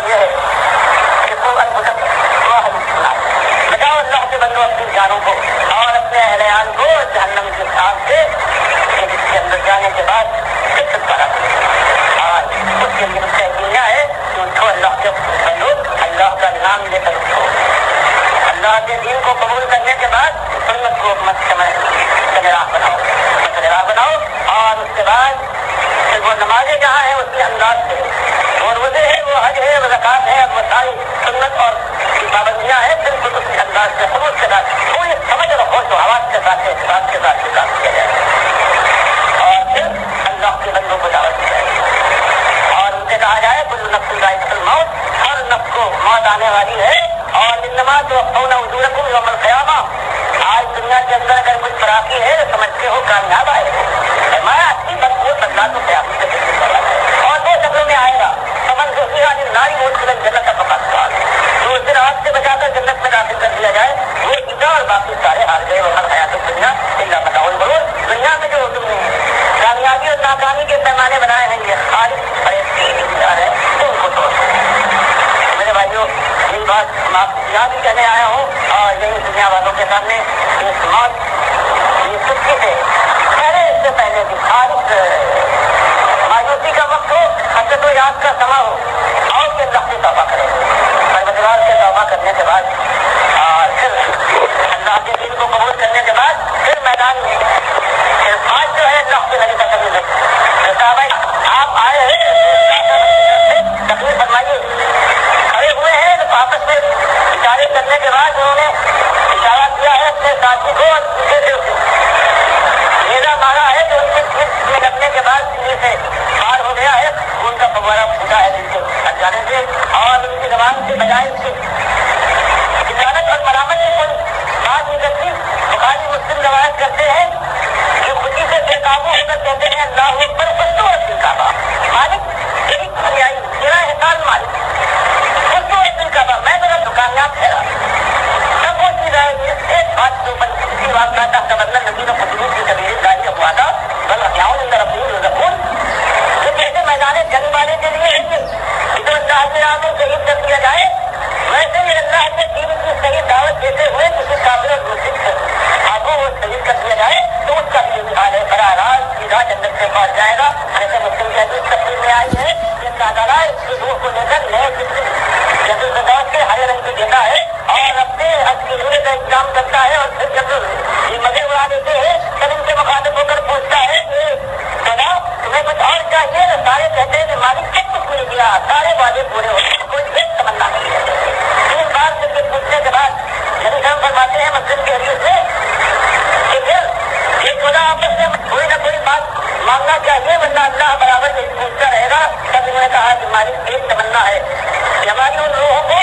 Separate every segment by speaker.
Speaker 1: یہ ہے کہ بچاؤ اللہ کے بندو اپنی جانوں کو اور اپنے اہلیان کو جہنم کے آگ سے جس کے اندر جانے کے بعد اور اس کے لیے دنیا ہے کہ اٹھو اللہ کے بندو، اللہ کا نام لے کر اٹھو، اللہ کے دین کو قبول کرنے کے بعد سنت کو مت راہ بناؤ اور اس کے بعد وہ نمازیں جہاں ہیں اسی انداز سے، وہ روزے ہے، وہ حج ہے، وہ زکات ہے، وہ ساری سنت اور پابندیاں ہیں، بالکل اسی انداز سے خلوص کے ساتھ پوری سمجھ اور ہوش و حواس کے ساتھ احساس کے ساتھ کام کیا جائے اور پھر اللہ کے بندوں کو دعوت دی جائے اور ان سے کہا جائے کل نفس ذائقۃ الموت، ہر نفس کو موت آنے والی ہے اور انما توفون اجورکم یوم القیامہ، آج دنیا کے اندر اگر کچھ فراقی ہے تو سمجھتے ہو کامیاب آئے ہو، میں اچھی بدلا تو قیامت کے دن اور دو شکلوں میں آئے گا، سمن جو ناری وہ جنت کا پکا جو اس دن آگ سے بچا کر جنت میں داخل کر دیا جائے وہ جیتا اور باقی سارے ہار گئے وہ حیات دنیا اللہ بتاؤ ضرور دنیا میں جو تم نے کامیابی اور ناکامی کے پیمانے بنائے ہیں یہ خالص ہے ان کو توڑ میرے بھائیوں یہی بات یہاں بھی کہنے آیا ہوں اور یہی دنیا والوں کے سامنے یہ سماج یہ سچی سے پہلے اس سے پہلے بھی خالص مایوسی کا وقت ہو، حسرت و یاد کا سما ہو اور کے اللہ سے توبہ کرے، پروردگار سے توبہ کرنے کے بعد اور پھر اللہ کے دین کو قبول کرنے کے بعد پھر میدان میں آج جو ہے اللہ کے نبی کا کبھی صحابہ آپ آئے ہیں تقریر فرمائیے، کھڑے ہوئے ہیں آپس میں اشارے کرنے کے بعد انہوں نے اشارہ کیا ہے اپنے ساتھی کو اور پیچھے سے میرا مارا ہے جو ان کے میں لگنے کے بعد سینے سے پار ہو گیا ہے، ان کا فوارہ پھوٹا ہے دل سے ہٹ جانے سے اور ان کی زبان سے بجائے اس کی تجارت اور مرامت سے کوئی بات نکلتی، بخاری مسلم روایت کرتے ہیں کہ خوشی سے بے قابو ہو کر کہتے ہیں اللہ اکبر فستو اصل کعبہ، مالک تیری کامیائی تیرا احسان مالک فستو اصل کعبہ، میں میرا دکانیاب ٹھہرا سب وہ چیز ہے ایک بات کے اوپر کسی واقعات کا مطلب نبی نے خطوط کی کبھی گاڑی ہوا تھا بل احیاؤں اندر اپنی رکھون جو کہتے میدان جنگ والے کے لیے ہے جو اللہ کے راہ میں شہید کر دیا جائے، ویسے ہی اللہ کے دین کی صحیح دعوت دیتے ہوئے کسی کافر اور مشرک سے آپ کو وہ شہید کر دیا جائے تو اس کا بھی حال ہے، براہ راست سیدھا جنت سے پہنچ جائے گا۔ ایسے مسلم کی حدیث تفسیر میں آئی ہے کہ اللہ تعالیٰ اس کی روح کو لے کر نئے جنت الفردوس کے ہرے رنگ کی دیتا ہے اور اپنے حج کی روح کا انتظام کرتا ہے اور پھر جب یہ مزے اڑا دیتے ہیں تب ان کے مخاطب ہو کر پوچھتا ہے کہ سنا تمہیں کچھ اور چاہیے؟ سارے کہتے ہیں کہ مالک سب کچھ مل گیا، سارے وعدے پورے ہو گئے، کوئی ایک تمنا نہیں ہے۔ تین بار سے پوچھنے کے بعد نبی صاحب فرماتے ہیں مسلم کی حدیث میں کہ پھر یہ خدا آپس میں کوئی نہ کوئی بات مانگنا چاہیے ورنہ اللہ برابر پوچھتا رہے گا۔ تب انہوں نے کہا کہ مالک ایک تمنا ہے کہ ہماری ان لوگوں کو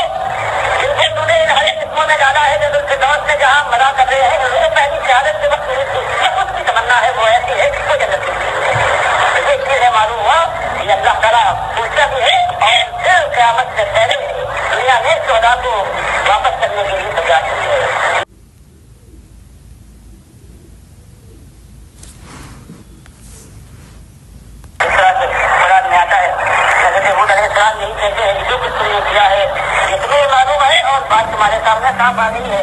Speaker 1: جن کو تم نے ان ہر قسموں میں ڈالا ہے جو الفردوس میں جہاں مزہ کر رہے ہیں انہوں نے پہلی شہادت کے وقت ملی تھی، سب اس کی تمنا ہے وہ ایسی ہے جس کو جنت ملتی ہے۔ ایک چیز ہے معلوم ہوا یہ اللہ تعالیٰ پوچھتا بھی ہے اور پھر قیامت سے پہلے دنیا میں شہداء کو واپس کرنے کے لیے تیار کی ہے۔ اس طرح سے قرآن میں آتا ہے حضرت ہود علیہ السلام یہی کہتے ہیں جو کچھ تم نے کیا ہے یہ تمہیں معلوم ہے اور بات تمہارے سامنے صاف آ گئی ہے